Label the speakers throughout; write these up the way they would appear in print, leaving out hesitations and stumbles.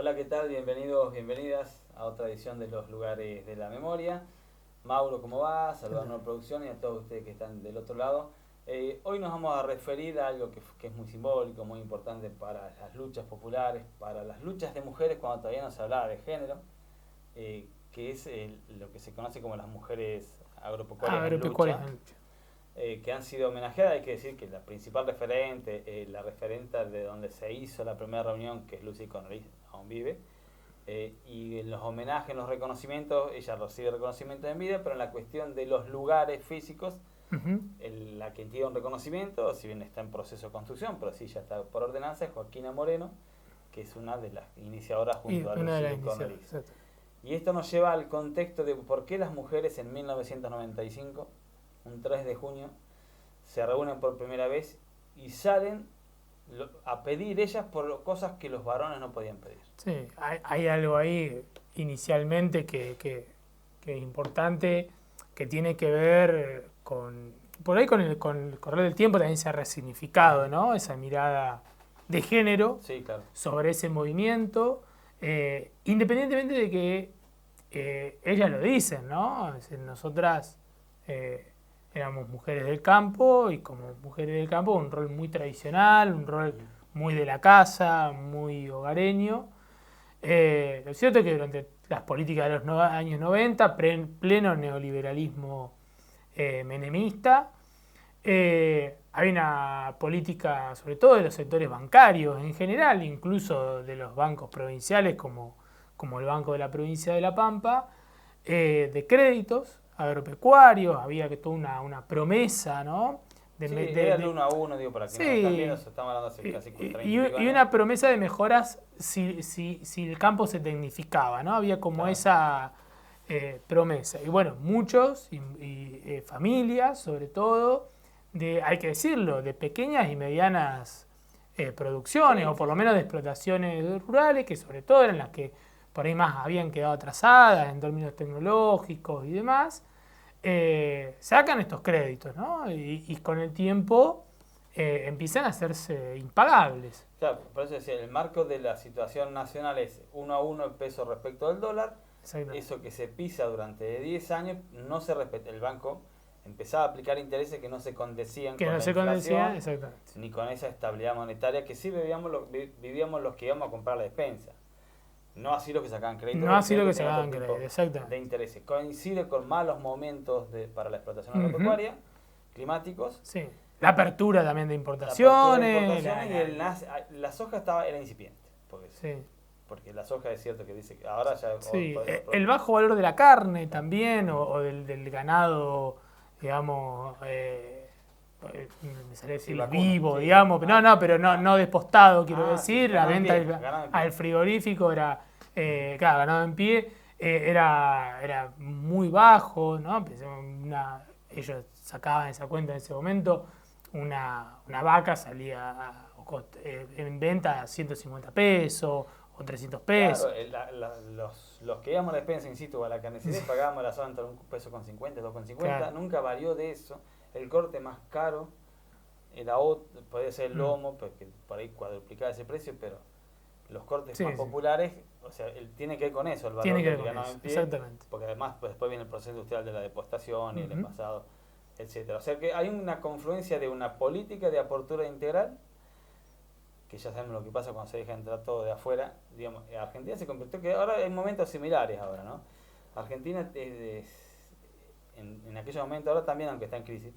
Speaker 1: Hola, ¿qué tal? Bienvenidos, bienvenidas a otra edición de Los Lugares de la Memoria. Mauro, ¿cómo va? Saludando a la producción y a todos ustedes que están del otro lado. Hoy nos vamos a referir a algo que es muy simbólico, muy importante para las luchas populares, para las luchas de mujeres cuando todavía no se hablaba de género, que es lo que se conoce como las mujeres agropecuarias en
Speaker 2: Agropecuarias
Speaker 1: lucha,
Speaker 2: en lucha.
Speaker 1: que han sido homenajeadas. Hay que decir que la principal referente, la referente de donde se hizo la primera reunión, que es Lucy Connery, aún vive, y en los homenajes, en los reconocimientos, ella recibe reconocimiento en vida, pero en la cuestión de los lugares físicos, la que tiene un reconocimiento, si bien está en proceso de construcción, pero sí ya está por ordenanza, es Joaquina Moreno, que es una de las iniciadoras junto a
Speaker 2: Una de las
Speaker 1: Lucy Connery.
Speaker 2: iniciadas.
Speaker 1: Y esto nos lleva al contexto de por qué las mujeres en 1995, un 3 de junio, se reúnen por primera vez y salen a pedir ellas por cosas que los varones no podían pedir.
Speaker 2: Sí, hay algo ahí inicialmente que es importante, que tiene que ver con, por ahí con el correr del tiempo también se ha resignificado, ¿no? Esa mirada de género
Speaker 1: Sí, claro.
Speaker 2: sobre ese movimiento, independientemente de que ellas lo dicen, ¿no? Es decir, nosotras éramos mujeres del campo y como mujeres del campo un rol muy tradicional, un rol muy de la casa, muy hogareño. Lo cierto es que durante las políticas de los años 90, pleno neoliberalismo menemista, hay una política, sobre todo de los sectores bancarios en general, incluso de los bancos provinciales como el Banco de la Provincia de La Pampa, de créditos agropecuarios, había que toda una promesa, ¿no?
Speaker 1: Era el 1 a 1, digo, para que no están viendo, estamos hablando hace casi 30
Speaker 2: y
Speaker 1: años.
Speaker 2: una promesa de mejoras si el campo se tecnificaba, ¿no? Había como esa promesa. Y bueno, muchos, familias sobre todo, hay que decirlo, de pequeñas y medianas producciones, o por lo menos de explotaciones rurales, que sobre todo eran las que por ahí más habían quedado atrasadas en términos tecnológicos y demás, sacan estos créditos, ¿no? Y con el tiempo empiezan a hacerse impagables.
Speaker 1: Claro, por eso decía, el marco de la situación nacional es 1 a 1 el peso respecto del dólar. Eso que se pisa durante 10 años no se respeta. El banco empezaba a aplicar intereses que no se condecían con la inflación, ni con esa estabilidad monetaria que sí vivíamos los que íbamos a comprar la despensa. No así los que sacaban crédito.
Speaker 2: No así los que sacaban crédito,
Speaker 1: de intereses. Coincide con malos momentos para la explotación agropecuaria, climáticos.
Speaker 2: Sí. La apertura también de importaciones.
Speaker 1: La soja era incipiente. Porque la soja es cierto que dice que ahora ya...
Speaker 2: Sí. El bajo valor de la carne también, o del ganado, digamos... me sale decir vivo, sí, digamos, pero no despostado, quiero decir, sí, la venta al frigorífico era, claro, ganado en pie, era muy bajo, ¿no? Ellos sacaban esa cuenta en ese momento, una vaca salía en venta a 150 pesos o 300 pesos.
Speaker 1: Claro, los que íbamos a la despensa, insisto, a la carnicería pagábamos la zona entre $1.50 y $2.50, claro. Nunca varió de eso. El corte más caro era podía ser el lomo, porque por ahí cuadruplicaba ese precio, pero los cortes más populares, o sea, tiene que ver con eso, el valor del ganado en pie, exactamente. Porque además después viene el proceso industrial de la depostación y el envasado, etcétera. O sea que hay una confluencia de una política de apertura integral, que ya sabemos lo que pasa cuando se deja entrar todo de afuera. Digamos, Argentina se convirtió, que ahora hay momentos similares ahora, ¿no? Argentina en aquellos momentos, ahora también, aunque está en crisis,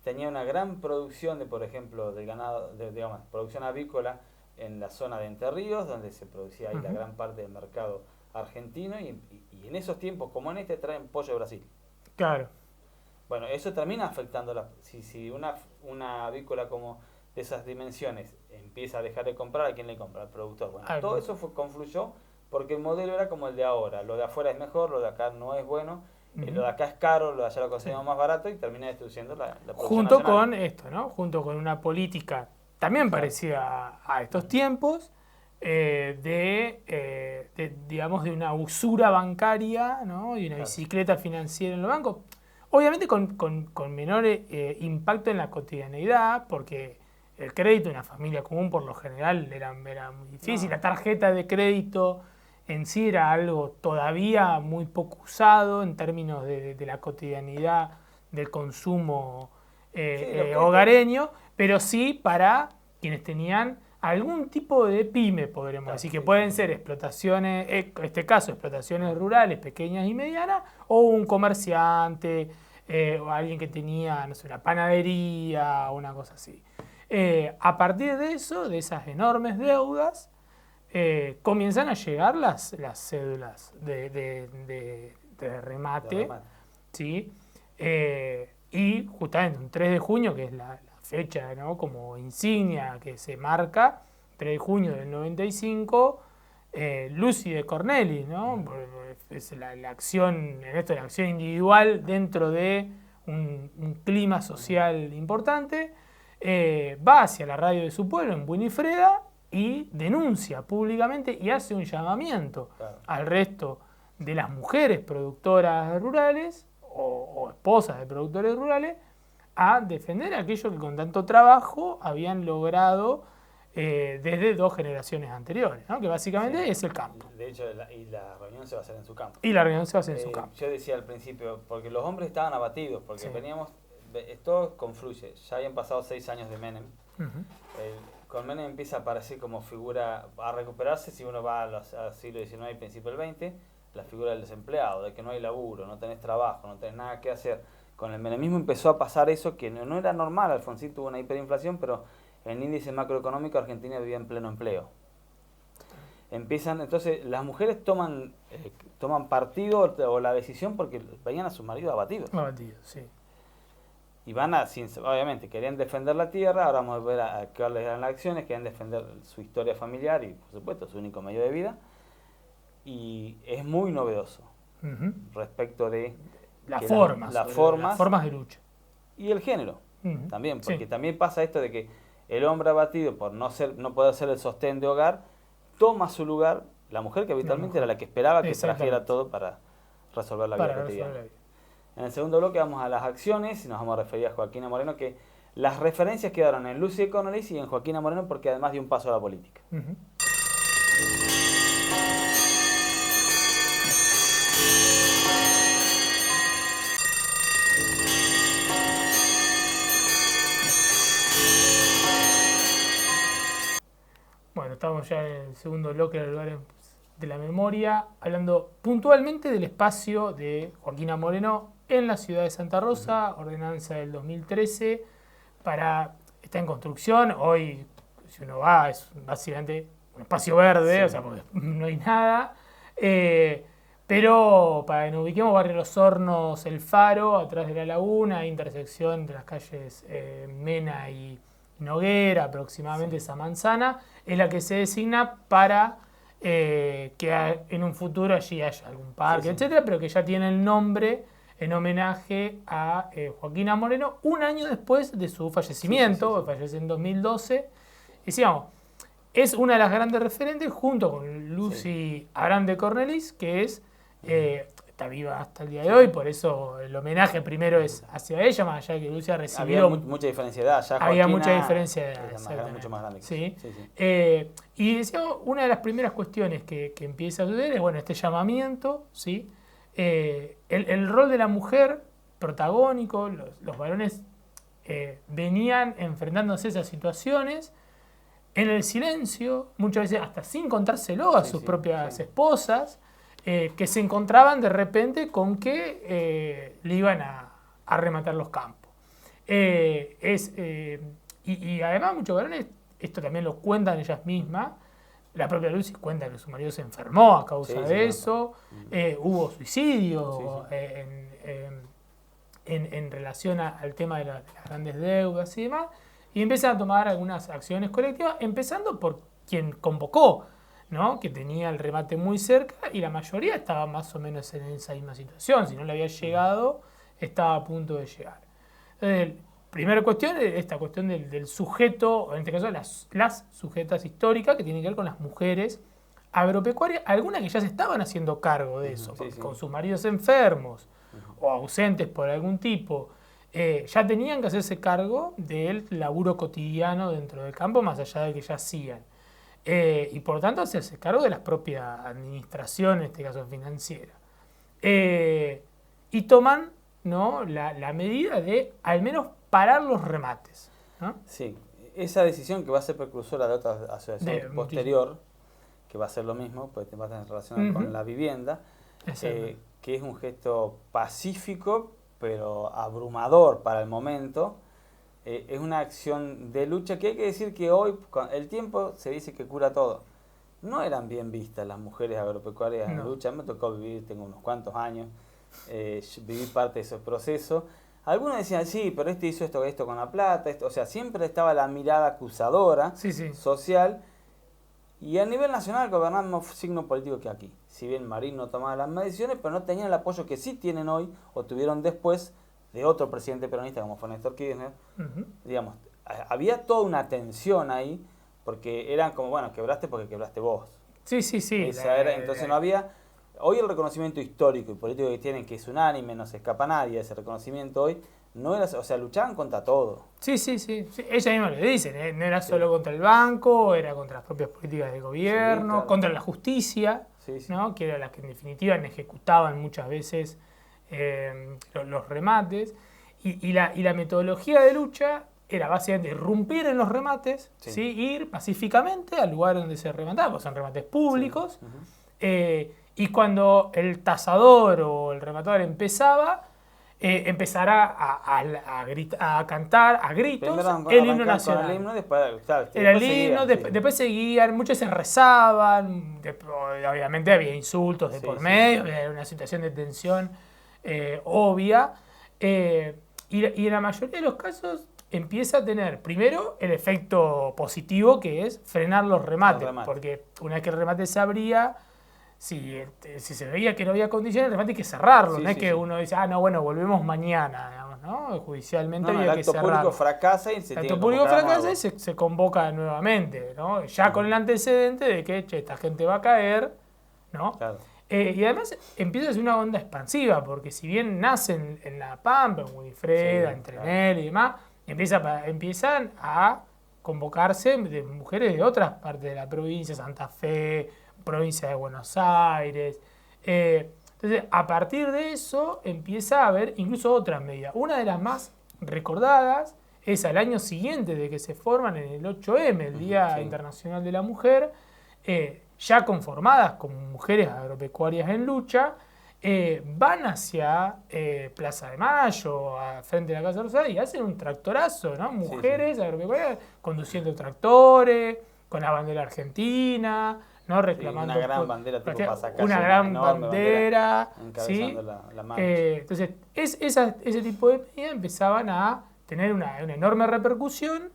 Speaker 1: tenía una gran producción de, por ejemplo, del ganado, digamos, producción avícola en la zona de Entre Ríos, donde se producía ahí la gran parte del mercado argentino, y en esos tiempos, como en este, traen pollo de Brasil.
Speaker 2: Claro.
Speaker 1: Bueno, eso termina afectando, si una avícola como de esas dimensiones empieza a dejar de comprar, ¿a quién le compra? Al productor. Bueno, todo eso confluyó porque el modelo era como el de ahora, lo de afuera es mejor, lo de acá no es bueno. Lo de acá es caro, lo de allá lo conseguimos más barato y termina destruyendo la producción
Speaker 2: junto
Speaker 1: nacional.
Speaker 2: Con esto, ¿no? Junto con una política también parecida a estos tiempos, digamos, de una usura bancaria, ¿no? Y una bicicleta financiera en los bancos. Obviamente con menor impacto en la cotidianeidad, porque el crédito en una familia común por lo general era muy difícil. La tarjeta de crédito en sí era algo todavía muy poco usado en términos de la cotidianidad del consumo hogareño, pero sí para quienes tenían algún tipo de pyme, podremos decir, que pueden ser explotaciones, en este caso explotaciones rurales pequeñas y medianas, o un comerciante, o alguien que tenía, no sé, una panadería o una cosa así. A partir de eso, de esas enormes deudas, comienzan a llegar las cédulas de remate, ¿sí? Y justamente un 3 de junio, que es la fecha, ¿no?, como insignia que se marca, 3 de junio del 95, Lucy de Cornelis, ¿no? Es la acción, en esto la acción individual dentro de un clima social importante, va hacia la radio de su pueblo en Winifreda y denuncia públicamente y hace un llamamiento al resto de las mujeres productoras rurales o esposas de productores rurales a defender aquello que con tanto trabajo habían logrado desde 2 generaciones anteriores, ¿no? Que básicamente es el campo.
Speaker 1: De hecho, y la reunión se va a hacer en su campo.
Speaker 2: Y la reunión se va a hacer en su campo.
Speaker 1: Yo decía al principio, porque los hombres estaban abatidos, porque veníamos, esto confluye, ya habían pasado 6 años de Menem. Con Menem empieza a aparecer como figura, a recuperarse si uno va al siglo XIX y principio del XX, la figura del desempleado, de que no hay laburo, no tenés trabajo, no tenés nada que hacer. Con el menemismo empezó a pasar eso que no era normal. Alfonsín tuvo una hiperinflación, pero en el índice macroeconómico Argentina vivía en pleno empleo. Entonces las mujeres toman partido o la decisión porque veían a sus maridos abatidos.
Speaker 2: Abatidos, sí.
Speaker 1: Y obviamente, querían defender la tierra, ahora vamos a ver a cuáles eran las acciones, querían defender su historia familiar y, por supuesto, su único medio de vida. Y es muy novedoso respecto de
Speaker 2: las formas de lucha.
Speaker 1: Y el género también, porque también pasa esto de que el hombre abatido por no poder ser el sostén de hogar, toma su lugar la mujer que habitualmente era la que esperaba que trajera todo para resolver la vida cotidiana. En el segundo bloque vamos a las acciones y nos vamos a referir a Joaquina Moreno, que las referencias quedaron en Lucy de Cornelis y en Joaquina Moreno porque además dio un paso a la política.
Speaker 2: Bueno, estamos ya en el segundo bloque del lugar de la memoria, hablando puntualmente del espacio de Joaquina Moreno en la ciudad de Santa Rosa, ordenanza del 2013, está en construcción. Hoy, si uno va, es básicamente un espacio verde, o sea, porque no hay nada. Pero para que nos ubiquemos, barrio Los Hornos, El Faro, atrás de la laguna, intersección de las calles Mena y Noguera, aproximadamente esa manzana, es la que se designa para que en un futuro allí haya algún parque, etcétera, pero que ya tiene el nombre en homenaje a Joaquina Moreno, un año después de su fallecimiento, fallece en 2012. Y decíamos, es una de las grandes referentes, junto con Lucy Abraham de Cornelis, que está viva hasta el día de hoy, por eso el homenaje primero es hacia ella, más allá de que Lucy ha recibido...
Speaker 1: Había mucha diferencia de edad, ya
Speaker 2: Había mucha diferencia de edad,
Speaker 1: era mucho más grande.
Speaker 2: Sí. Y decíamos, una de las primeras cuestiones que empieza a suceder es, bueno, este llamamiento, ¿sí? El rol de la mujer protagónico, los varones venían enfrentándose a esas situaciones en el silencio, muchas veces hasta sin contárselo a sus propias esposas, que se encontraban de repente con que le iban a rematar los campos. Y además muchos varones, esto también lo cuentan ellas mismas, la propia Lucy cuenta que su marido se enfermó a causa de eso, hubo suicidio en relación al tema de las grandes deudas y demás, y empiezan a tomar algunas acciones colectivas, empezando por quien convocó, ¿no? Que tenía el remate muy cerca y la mayoría estaba más o menos en esa misma situación, si no le había llegado, estaba a punto de llegar. Entonces, primera cuestión es esta cuestión del sujeto, en este caso las sujetas históricas, que tienen que ver con las mujeres agropecuarias, algunas que ya se estaban haciendo cargo de eso, con sus maridos enfermos o ausentes por algún tipo, ya tenían que hacerse cargo del laburo cotidiano dentro del campo, más allá de que ya hacían. Y por lo tanto hacerse cargo de las propias administraciones, en este caso financiera. Y toman, ¿no?, la medida de al menos parar los remates, ¿no?
Speaker 1: Sí, esa decisión que va a ser precursora de otra asociación posterior, que va a ser lo mismo, pues va a tener relación con la vivienda, que es un gesto pacífico, pero abrumador para el momento. Es una acción de lucha que hay que decir que hoy, con el tiempo, se dice que cura todo. No eran bien vistas las mujeres agropecuarias en lucha. Me tocó vivir, tengo unos cuantos años, viví parte de esos procesos. Algunos decían, sí, pero este hizo esto con la plata. O sea, siempre estaba la mirada acusadora social. Y a nivel nacional gobernaban el mismo signo político que aquí. Si bien Marín no tomaba las decisiones, pero no tenían el apoyo que sí tienen hoy o tuvieron después de otro presidente peronista como fue Néstor Kirchner. Digamos, había toda una tensión ahí, porque eran como, bueno, quebraste porque quebraste vos.
Speaker 2: Sí.
Speaker 1: Entonces no había... Hoy el reconocimiento histórico y político que tienen, que es unánime, no se escapa nadie, ese reconocimiento hoy, no era, o sea, luchaban contra todo.
Speaker 2: Sí. Ella misma lo dice, no era solo contra el banco, era contra las propias políticas del gobierno, claro, contra la justicia, ¿no?, que era las que en definitiva ejecutaban muchas veces los remates. Y la metodología de lucha era básicamente irrumpir en los remates, ir pacíficamente al lugar donde se remataba, porque son remates públicos, y cuando el tasador o el rematador empezaba, empezará a cantar a gritos el himno nacional.
Speaker 1: El himno,
Speaker 2: después seguían, muchos se rezaban, obviamente había insultos de por medio, era una situación de tensión obvia, y en la mayoría de los casos empieza a tener primero el efecto positivo, que es frenar los remates, porque una vez que el remate se abría, si se veía que no había condiciones, el remate hay que cerrarlo, no es que uno dice, no, bueno, volvemos mañana, digamos, ¿no? Judicialmente había que cerrarlo.
Speaker 1: El acto público fracasa y
Speaker 2: se convoca nuevamente, ¿no? Ya con el antecedente de que, esta gente va a caer, ¿no? Claro. Y además empieza a ser una onda expansiva, porque si bien nacen en La Pampa, en Winifreda, en Trenel y demás, empiezan a convocarse de mujeres de otras partes de la provincia, Santa Fe, provincia de Buenos Aires. Entonces, a partir de eso empieza a haber incluso otras medidas. Una de las más recordadas es al año siguiente de que se forman, en el 8M, el Día Internacional de la Mujer, ya conformadas como mujeres agropecuarias en lucha, van hacia Plaza de Mayo, frente a la Casa Rosada, y hacen un tractorazo, ¿no? Mujeres agropecuarias conduciendo tractores, con la bandera argentina, ¿no? Reclamando
Speaker 1: una gran bandera tipo pasacalle,
Speaker 2: una gran bandera,
Speaker 1: encabezando la marcha.
Speaker 2: Entonces, ese tipo de medidas empezaban a tener una enorme repercusión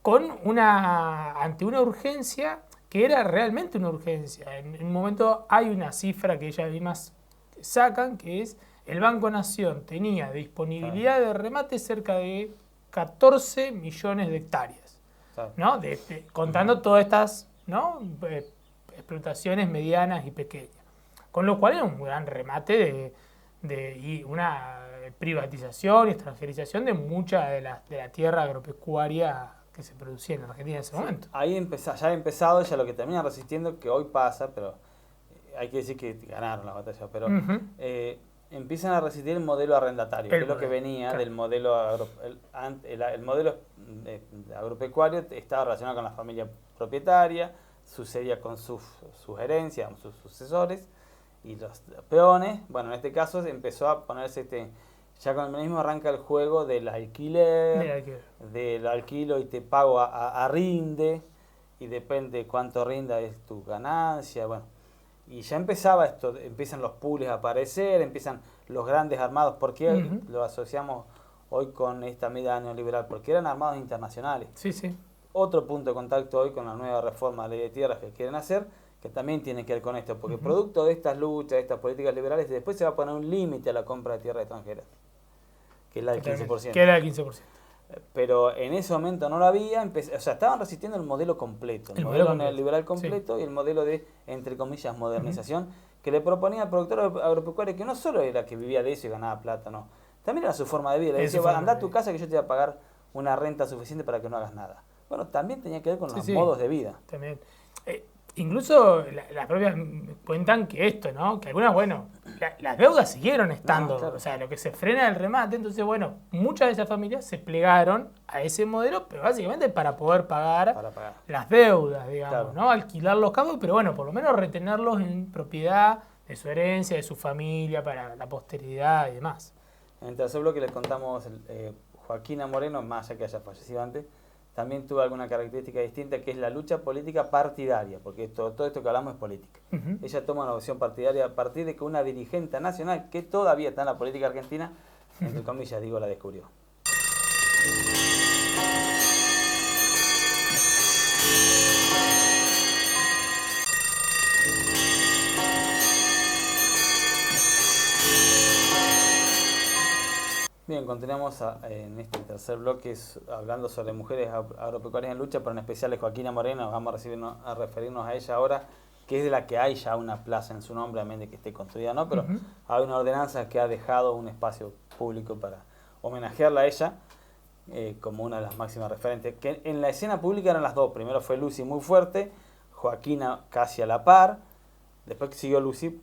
Speaker 2: ante una urgencia que era realmente una urgencia. En un momento hay una cifra que ellas mismas sacan, que es el Banco Nación tenía disponibilidad de remate cerca de 14 millones de hectáreas, ¿no? Contando todas estas, ¿no?, explotaciones medianas y pequeñas. Con lo cual era un gran remate y una privatización y extranjerización de mucha de la tierra agropecuaria que se producía en Argentina en ese momento.
Speaker 1: Ahí ya ha empezado, ya lo que termina resistiendo, que hoy pasa, pero hay que decir que ganaron la batalla, pero empiezan a resistir el modelo arrendatario, que es lo que venía del modelo el modelo agropecuario estaba relacionado con la familia propietaria, sucedía con sus herencias, sus sucesores, y los peones, bueno, en este caso empezó a ponerse ya con el mecanismo arranca el juego del alquiler, del alquilo y te pago a rinde, y depende cuánto rinda es tu ganancia, bueno. Y ya empezaba esto, empiezan los pools a aparecer, empiezan los grandes armados, porque lo asociamos hoy con esta medida neoliberal, porque eran armados internacionales. Otro punto de contacto hoy con la nueva reforma de la ley de tierras que quieren hacer, que también tiene que ver con esto, porque producto de estas luchas, de estas políticas liberales, después se va a poner un límite a la compra de tierras extranjeras, que es la del 15%.
Speaker 2: Que era el 15%.
Speaker 1: Pero en ese momento no lo había, o sea, estaban resistiendo el modelo completo, el modelo neoliberal completo y el modelo de, entre comillas, modernización, que le proponía al productor agropecuario que no solo era que vivía de eso y ganaba plata, no. También era su forma de vida. Le decía, anda a tu casa que yo te voy a pagar una renta suficiente para que no hagas nada. Bueno, también tenía que ver con los modos de vida.
Speaker 2: También. Incluso las propias cuentan que esto, ¿no? Que algunas, bueno, las deudas siguieron estando. Claro. O sea, lo que se frena el remate. Entonces, bueno, muchas de esas familias se plegaron a ese modelo, pero básicamente para poder pagar las deudas, digamos, claro. ¿no? Alquilar los campos, pero bueno, por lo menos retenerlos en propiedad de su herencia, de su familia, para la posteridad y demás.
Speaker 1: En el tercer bloque les contamos Joaquina Moreno, más allá que haya fallecido antes, también tuvo alguna característica distinta, que es la lucha política partidaria, porque todo esto que hablamos es política. Ella toma una opción partidaria a partir de que una dirigente nacional, que todavía está en la política argentina, entre comillas digo, la descubrió. Bien, continuamos en este tercer bloque hablando sobre mujeres agropecuarias en lucha, pero en especial de Joaquina Moreno. Vamos a referirnos a ella ahora, que es de la que hay ya una plaza en su nombre, a menos de que esté construida, ¿no? Pero hay una ordenanza que ha dejado un espacio público para homenajearla a ella como una de las máximas referentes. Que en la escena pública eran las dos. Primero fue Lucy muy fuerte, Joaquina casi a la par, después siguió Lucy.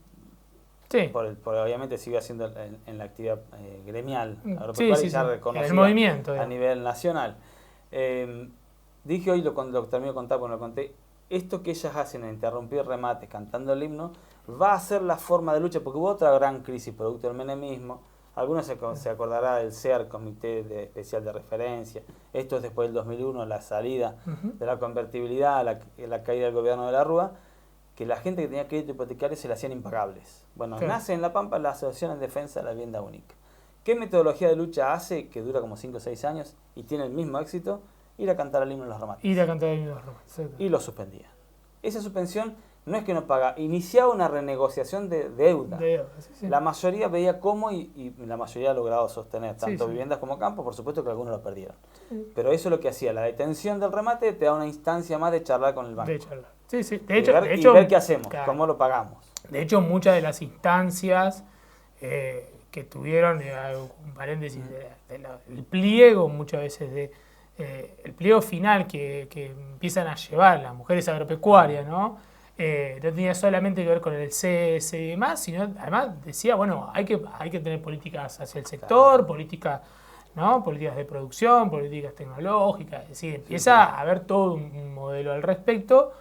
Speaker 1: Sí. Obviamente sigue haciendo en la actividad gremial agropecuaria, ya reconocida
Speaker 2: el movimiento,
Speaker 1: a nivel nacional. Dije hoy, cuando lo termino de contar, cuando lo conté, esto que ellas hacen, interrumpir remates cantando el himno, va a ser la forma de lucha, porque hubo otra gran crisis producto del menemismo. Algunos se acordará del CEAR, Comité Especial de Referencia. Esto es después del 2001, la salida de la convertibilidad, la caída del gobierno de la Rúa, que la gente que tenía crédito hipotecario se le hacían impagables. Bueno, claro. Nace en La Pampa la Asociación en Defensa de la Vivienda Única. ¿Qué metodología de lucha hace, que dura como 5 o 6 años y tiene el mismo éxito? Ir a cantar el himno en los remates.
Speaker 2: Ir a cantar el himno en los remates.
Speaker 1: Y lo suspendía. Esa suspensión no es que no paga, iniciaba una renegociación de deuda. Sí. La mayoría veía cómo y la mayoría ha logrado sostener tanto viviendas como campos, por supuesto que algunos lo perdieron. Sí. Pero eso es lo que hacía, la detención del remate te da una instancia más de charlar con el banco.
Speaker 2: De charlar. Sí.
Speaker 1: De hecho, ver qué hacemos, claro, cómo lo pagamos.
Speaker 2: De hecho, muchas de las instancias que tuvieron, un paréntesis, el pliego muchas veces, el pliego final que empiezan a llevar las mujeres agropecuarias, ¿no? No tenía solamente que ver con el CS y demás, sino además decía, bueno, hay que tener políticas hacia el sector, claro, políticas de producción, políticas tecnológicas, es decir, empieza a haber todo un modelo al respecto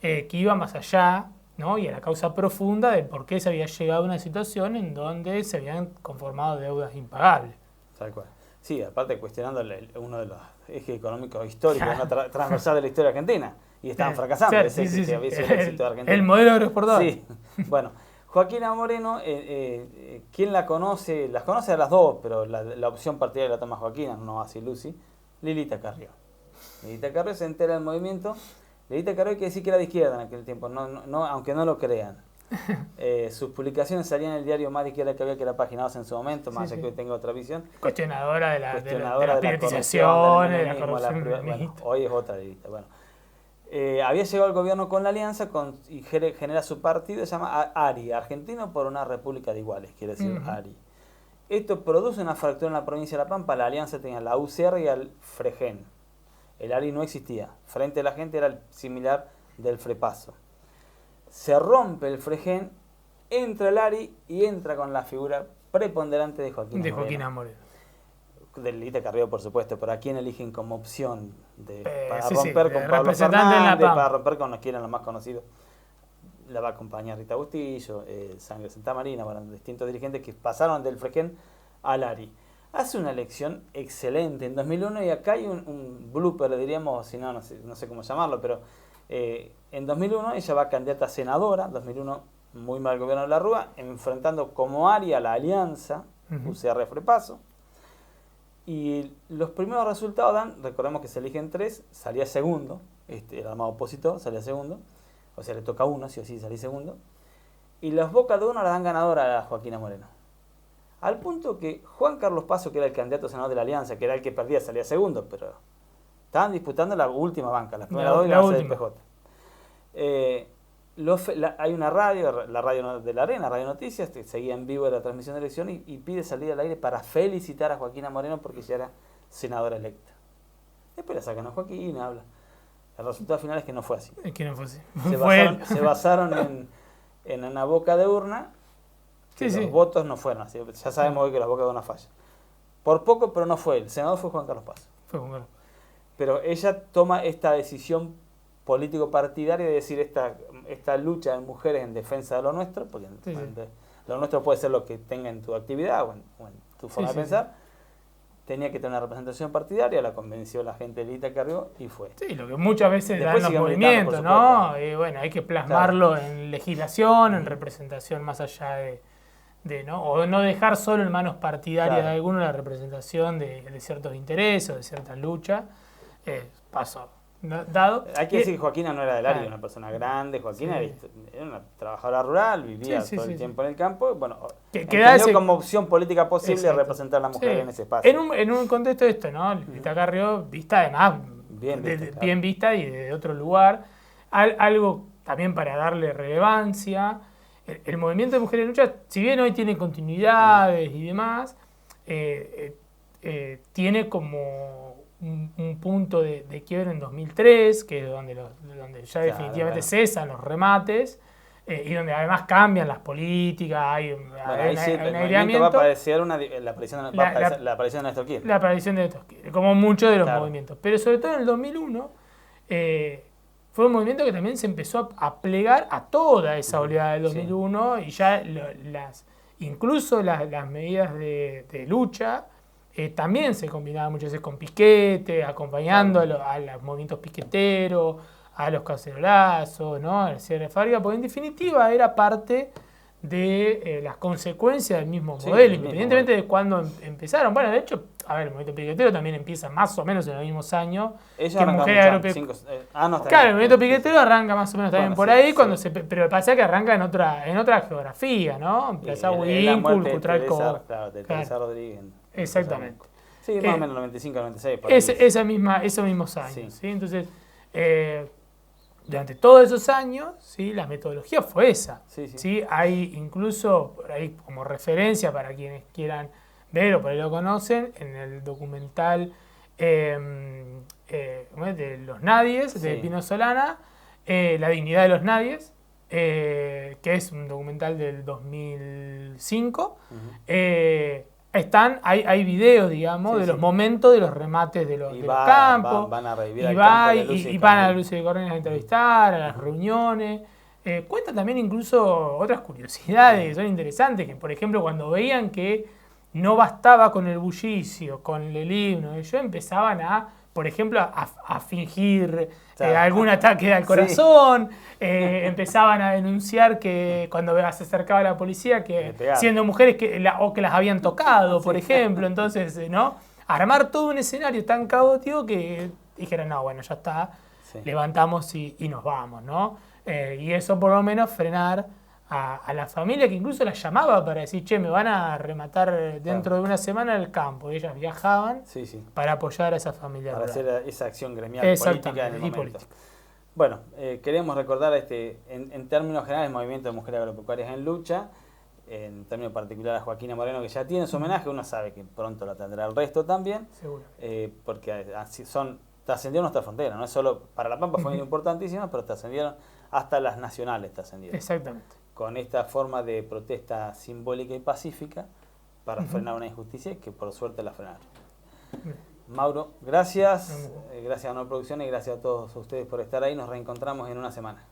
Speaker 2: que iba más allá, ¿no? Y a la causa profunda de por qué se había llegado a una situación en donde se habían conformado deudas impagables.
Speaker 1: Tal cual. Sí, aparte cuestionando uno de los ejes económicos históricos, ¿no? Transversal de la historia argentina. Y estaban fracasando.
Speaker 2: Claro,
Speaker 1: ese que había sido el éxito de Argentina.
Speaker 2: El modelo agroexportador.
Speaker 1: Sí. Bueno, Joaquina Moreno, ¿quién la conoce? Las conoce a las dos, pero la opción partidaria la toma Joaquina, no así Lucy. Lilita Carrió. Lilita Carrió se entera del movimiento. Lilita Carrió hay que decir que era de izquierda en aquel tiempo, no, aunque no lo crean. Sus publicaciones salían en el diario más de izquierda que había, que era Página 2 en su momento, más allá que hoy tengo otra visión.
Speaker 2: Cuestionadora de la privatización, de la corrupción.
Speaker 1: Bueno, hoy es otra Lilita. Bueno, había llegado al gobierno con la alianza y genera su partido, se llama ARI, Argentino por una República de Iguales, quiere decir ARI. Esto produce una fractura en la provincia de La Pampa. La alianza tenía la UCR y el FREGEN. El ARI no existía. Frente a la gente era el similar del FREPASO. Se rompe el FREGEN, entra el ARI y entra con la figura preponderante de Joaquina Moreno. De Lilita Carrió, por supuesto, pero ¿a quién eligen como opción para romper con Pablo Fernández, para romper con los que eran los más conocidos? La va a acompañar Rita Bustillo, Sangre Santa Marina, bueno, distintos dirigentes que pasaron del FREGEN al ARI. Hace una elección excelente en 2001 y acá hay un blooper, diríamos, si no sé cómo llamarlo, pero en 2001 ella va candidata a senadora, 2001 muy mal gobierno de la Rúa, enfrentando como ARI a la alianza, UCR-FREPASO, y los primeros resultados dan, recordemos que se eligen 3, salía segundo, el armado opositor salía segundo, o sea le toca uno, sí o sí salía segundo, y las bocas de uno la dan ganadora a Joaquina Moreno. Al punto que Juan Carlos Paso, que era el candidato a senador de la Alianza, que era el que perdía, salía segundo, pero estaban disputando la última banca, las primeras dos y la base del PJ. Hay una radio, la radio de la Arena, Radio Noticias, que seguía en vivo la transmisión de elección y pide salir al aire para felicitar a Joaquina Moreno porque ya era senadora electa. Después la sacan a Joaquín, habla. El resultado final es que no fue así.
Speaker 2: Es que no fue así.
Speaker 1: Se basaron en una boca de urna. Los votos no fueron así. Ya sabemos hoy que las bocas de urna fallan. Por poco, pero no fue. El senador fue Juan Carlos Paz. Pero ella toma esta decisión político-partidaria de decir esta lucha de mujeres en defensa de lo nuestro, porque lo nuestro puede ser lo que tenga en tu actividad o en tu forma de pensar. Tenía que tener una representación partidaria, la convenció la gente de Lita Carrió y fue.
Speaker 2: Sí, lo que muchas veces dan los movimientos, ¿no? Bueno, hay que plasmarlo en legislación, en representación más allá de ¿no? O no dejar solo en manos partidarias de alguno la representación de ciertos intereses, de ciertas luchas. Paso dado.
Speaker 1: Hay que decir que Joaquina no era del área, una persona grande. Joaquina era una trabajadora rural, vivía todo el tiempo en el campo. Bueno, entendió como opción política posible representar a la mujer en ese espacio.
Speaker 2: En un contexto de esto, ¿no? Lita Carrió, vista además, bien vista y de otro lugar. Algo también para darle relevancia. El movimiento de Mujeres en Lucha, si bien hoy tiene continuidades y demás, tiene como un punto de quiebre en 2003, que es donde ya definitivamente cesan los remates, y donde además cambian las políticas, hay un aireamiento.
Speaker 1: Va a aparecer la aparición de Néstor Kirchner.
Speaker 2: La aparición de Néstor Kirchner, como muchos de los movimientos. Pero sobre todo en el 2001, fue un movimiento que también se empezó a plegar a toda esa oleada del 2001, y ya incluso las medidas de lucha también se combinaban muchas veces con piquete, acompañando a los movimientos piqueteros, a los cacerolazos, ¿no? Al cierre de fábrica, porque en definitiva era parte de las consecuencias del mismo modelo, independientemente de cuándo empezaron. Bueno, de hecho, el movimiento piquetero también empieza más o menos en los mismos años.
Speaker 1: El
Speaker 2: movimiento piquetero arranca más o menos también por ahí, pero pasa que arranca en otra geografía, ¿no? Plaza Huíncul, Cutralcó.
Speaker 1: Teresa Rodríguez.
Speaker 2: Exactamente.
Speaker 1: Sí, más o menos 95, 96.
Speaker 2: Esos mismos años. ¿Sí? Entonces, durante todos esos años, ¿sí? La metodología fue esa. ¿Sí? Hay incluso, por ahí como referencia para quienes quieran ver o por ahí lo conocen, en el documental de Los Nadies, de Pino Solana, La dignidad de los Nadies, que es un documental del 2005, hay videos, digamos, de los momentos de los remates de los campos.
Speaker 1: Van a revivir
Speaker 2: y van a Lucio de Cornelis a entrevistar, a las reuniones. Cuentan también incluso otras curiosidades que son interesantes, que por ejemplo cuando veían que no bastaba con el bullicio, con el himno, ellos empezaban por ejemplo, a fingir algún ataque al corazón, empezaban a denunciar que cuando se acercaba la policía, que siendo mujeres o que las habían tocado, por ejemplo, entonces, ¿no? Armar todo un escenario tan caótico que dijeron, no, bueno, ya está, levantamos y nos vamos, ¿no? Y eso por lo menos frenar a la familia, que incluso las llamaba para decir, che, me van a rematar dentro de una semana el campo. Y ellas viajaban para apoyar a esa familia.
Speaker 1: Para hacer esa acción gremial política en el momento. Bueno, queremos recordar en términos generales el movimiento de mujeres agropecuarias en lucha, en términos particular a Joaquina Moreno, que ya tiene su homenaje, uno sabe que pronto la tendrá el resto también.
Speaker 2: Seguro.
Speaker 1: Porque trascendieron nuestra frontera, no es solo para La Pampa, fue importantísima, pero trascendieron hasta las nacionales.
Speaker 2: Exactamente.
Speaker 1: Con esta forma de protesta simbólica y pacífica para frenar una injusticia que por suerte la frenaron. Mauro, gracias. Gracias a Nueva Producción y gracias a todos ustedes por estar ahí. Nos reencontramos en una semana.